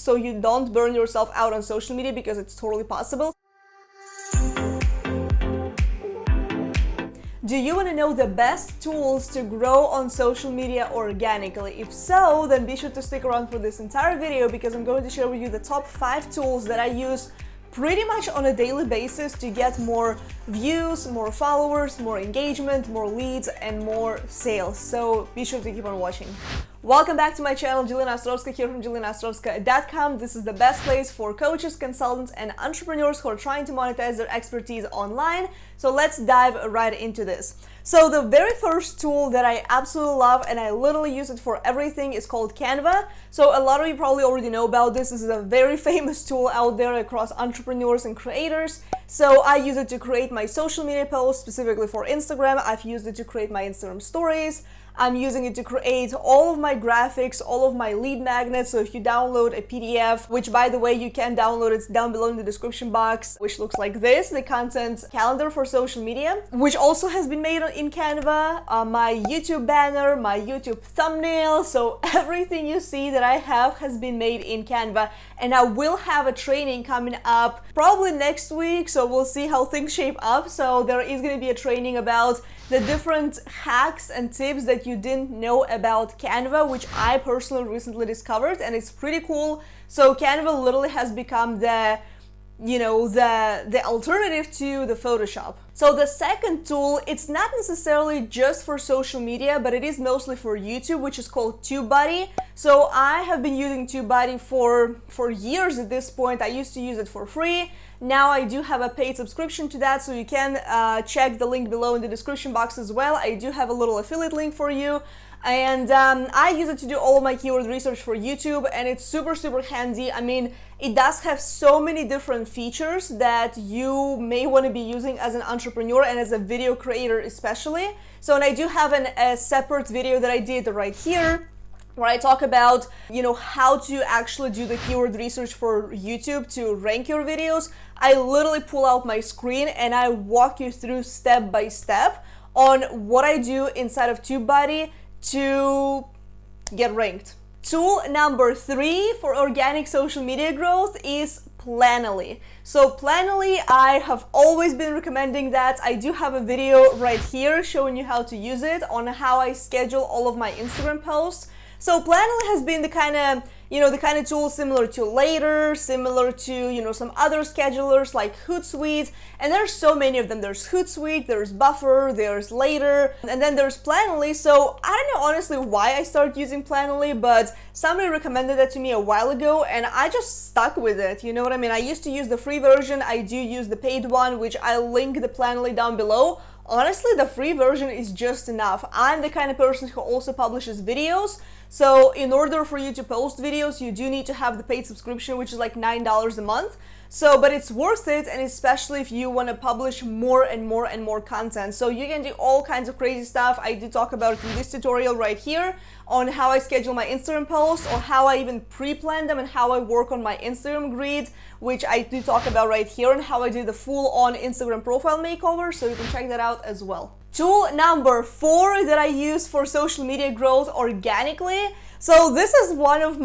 so you don't burn yourself out on social media, because it's totally possible. Do you want to know the best tools to grow on social media organically? If so, then be sure to stick around for this entire video, because I'm going to share with you the top 5 tools that I use pretty much on a daily basis to get more views, more followers, more engagement, more leads, and more sales. So be sure to keep on watching. Welcome back to my channel, Jelena Ostrovska here from JelenaOstrovska.com. This is the best place for coaches, consultants, and entrepreneurs who are trying to monetize their expertise online. So let's dive right into this. So the very first tool that I absolutely love, and I literally use it for everything, is called Canva. So a lot of you probably already know about this. This is a very famous tool out there across entrepreneurs and creators. So I use it to create my social media posts, specifically for Instagram. I've used it to create my Instagram stories. I'm using it to create all of my graphics, all of my lead magnets. So if you download a PDF, which by the way, you can download, it's down below in the description box, which looks like this, the content calendar for social media, which also has been made in Canva, my YouTube banner, my YouTube thumbnail. So everything you see that I have has been made in Canva. And I will have a training coming up probably next week. So we'll see how things shape up. So there is going to be a training about the different hacks and tips that you didn't know about Canva, which I personally recently discovered, and it's pretty cool. So Canva literally has become the alternative to the Photoshop. So the second tool, it's not necessarily just for social media, but it is mostly for YouTube, which is called TubeBuddy. So I have been using TubeBuddy for years at this point. I used to use it for free. Now I do have a paid subscription to that, so you can check the link below in the description box as well. I do have a little affiliate link for you. And I use it to do all of my keyword research for YouTube, and it's super, super handy. I mean, it does have so many different features that you may want to be using as an entrepreneur and as a video creator especially. So, and I do have a separate video that I did right here, where I talk about, how to actually do the keyword research for YouTube to rank your videos. I literally pull out my screen and I walk you through step by step on what I do inside of TubeBuddy to get ranked. Tool number 3 for organic social media growth is Planoly. So Planoly, I have always been recommending that. I do have a video right here showing you how to use it, on how I schedule all of my Instagram posts. So Planoly has been the kind of tool similar to Later, similar to, some other schedulers like Hootsuite, and there's so many of them. There's Hootsuite, there's Buffer, there's Later, and then there's Planoly. So I don't know honestly why I started using Planoly, but somebody recommended it to me a while ago and I just stuck with it. You know what I mean? I used to use the free version. I do use the paid one, which I link the Planoly down below. Honestly, the free version is just enough. I'm the kind of person who also publishes videos. So in order for you to post videos, you do need to have the paid subscription, which is like $9 a month. So, but it's worth it, and especially if you want to publish more and more and more content. So you can do all kinds of crazy stuff. I do talk about it in this tutorial right here on how I schedule my Instagram posts, or how I even pre-plan them, and how I work on my Instagram grid, which I do talk about right here, and how I do the full-on Instagram profile makeover. So you can check that out as well. Tool number 4 that I use for social media growth organically. So this is one of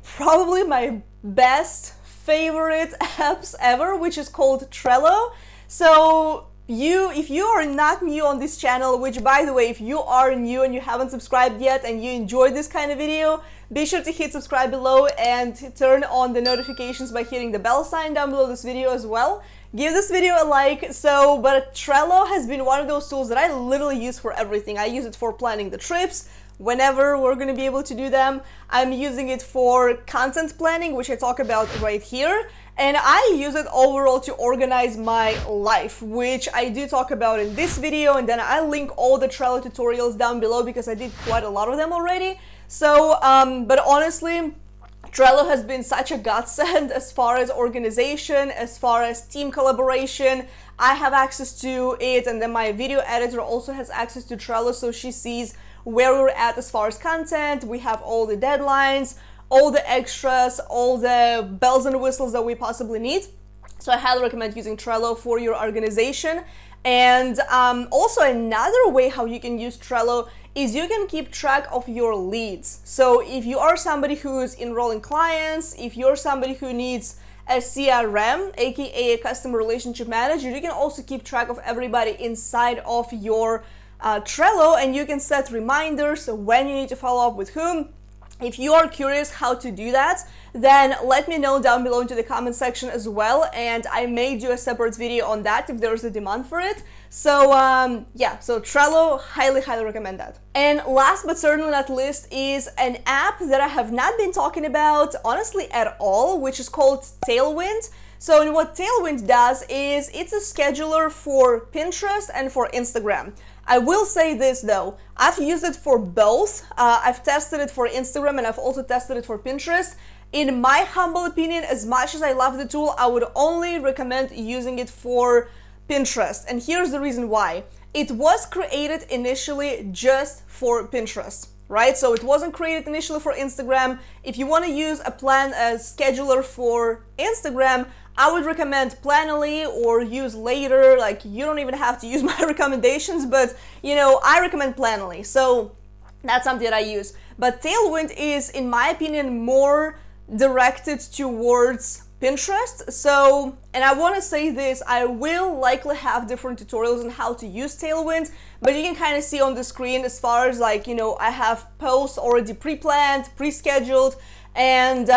probably my best favorite apps ever, which is called Trello. So if you are not new on this channel, which by the way, if you are new and you haven't subscribed yet and you enjoyed this kind of video, be sure to hit subscribe below and turn on the notifications by hitting the bell sign down below this video as well. Give this video a like. But Trello has been one of those tools that I literally use for everything. I use it for planning the trips, whenever we're going to be able to do them. I'm using it for content planning, which I talk about right here. And I use it overall to organize my life, which I do talk about in this video. And then I link all the Trello tutorials down below because I did quite a lot of them already. So, but honestly, Trello has been such a godsend as far as organization, as far as team collaboration. I have access to it, and then my video editor also has access to Trello, so she sees where we're at as far as content. We have all the deadlines, all the extras, all the bells and whistles that we possibly need. So I highly recommend using Trello for your organization. And also another way how you can use Trello is you can keep track of your leads. So if you are somebody who's enrolling clients, if you're somebody who needs a CRM, aka a customer relationship manager, you can also keep track of everybody inside of your Trello, and you can set reminders when you need to follow up with whom. If you are curious how to do that, then let me know down below into the comment section as well, and I may do a separate video on that if there's a demand for it. So yeah, so Trello, highly recommend that. And last but certainly not least is an app that I have not been talking about honestly at all, which is called Tailwind. So what Tailwind does is it's a scheduler for Pinterest and for Instagram. I will say this though, I've used it for both. I've tested it for Instagram and I've also tested it for Pinterest. In my humble opinion, as much as I love the tool, I would only recommend using it for Pinterest. And here's the reason why. It was created initially just for Pinterest, right? So it wasn't created initially for Instagram. If you want to use a scheduler for Instagram, I would recommend Planoly or use Later. Like, you don't even have to use my recommendations, but you know, I recommend Planoly. So that's something that I use. But Tailwind is, in my opinion, more directed towards Pinterest. So, and I want to say this, I will likely have different tutorials on how to use Tailwind, but you can kind of see on the screen as far as, like, you know, I have posts already pre-planned, pre-scheduled, and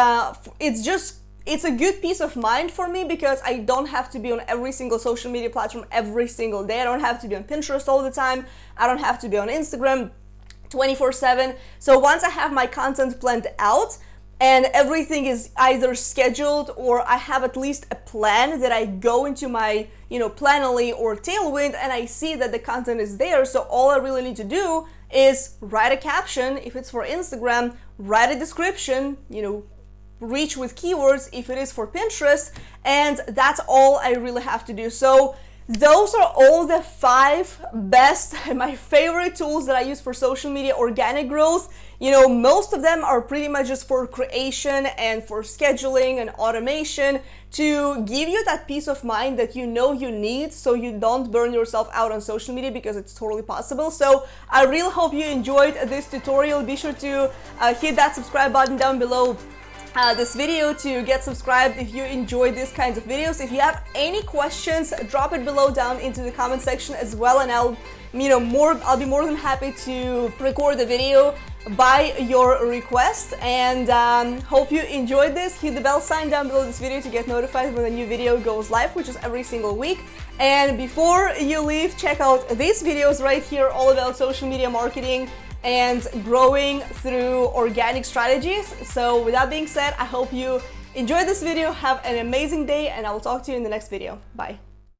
it's a good peace of mind for me because I don't have to be on every single social media platform every single day. I don't have to be on Pinterest all the time. I don't have to be on Instagram 24/7. So once I have my content planned out and everything is either scheduled or I have at least a plan that I go into my, you know, Planoly or Tailwind and I see that the content is there. So all I really need to do is write a caption if it's for Instagram, write a description, you know, reach with keywords if it is for Pinterest, and that's all I really have to do. So those are all the 5 best and my favorite tools that I use for social media organic growth. You know, most of them are pretty much just for creation and for scheduling and automation to give you that peace of mind that you know you need so you don't burn yourself out on social media, because it's totally possible. So I really hope you enjoyed this tutorial. Be sure to hit that subscribe button down below this video to get subscribed if you enjoy these kinds of videos. If you have any questions, drop it below down into the comment section as well, and I'll be more than happy to record the video by your request. And hope you enjoyed this. Hit the bell sign down below this video to get notified when a new video goes live, which is every single week. And before you leave, check out these videos right here, all about social media marketing and growing through organic strategies. So with that being said, I hope you enjoyed this video, have an amazing day, and I will talk to you in the next video. Bye.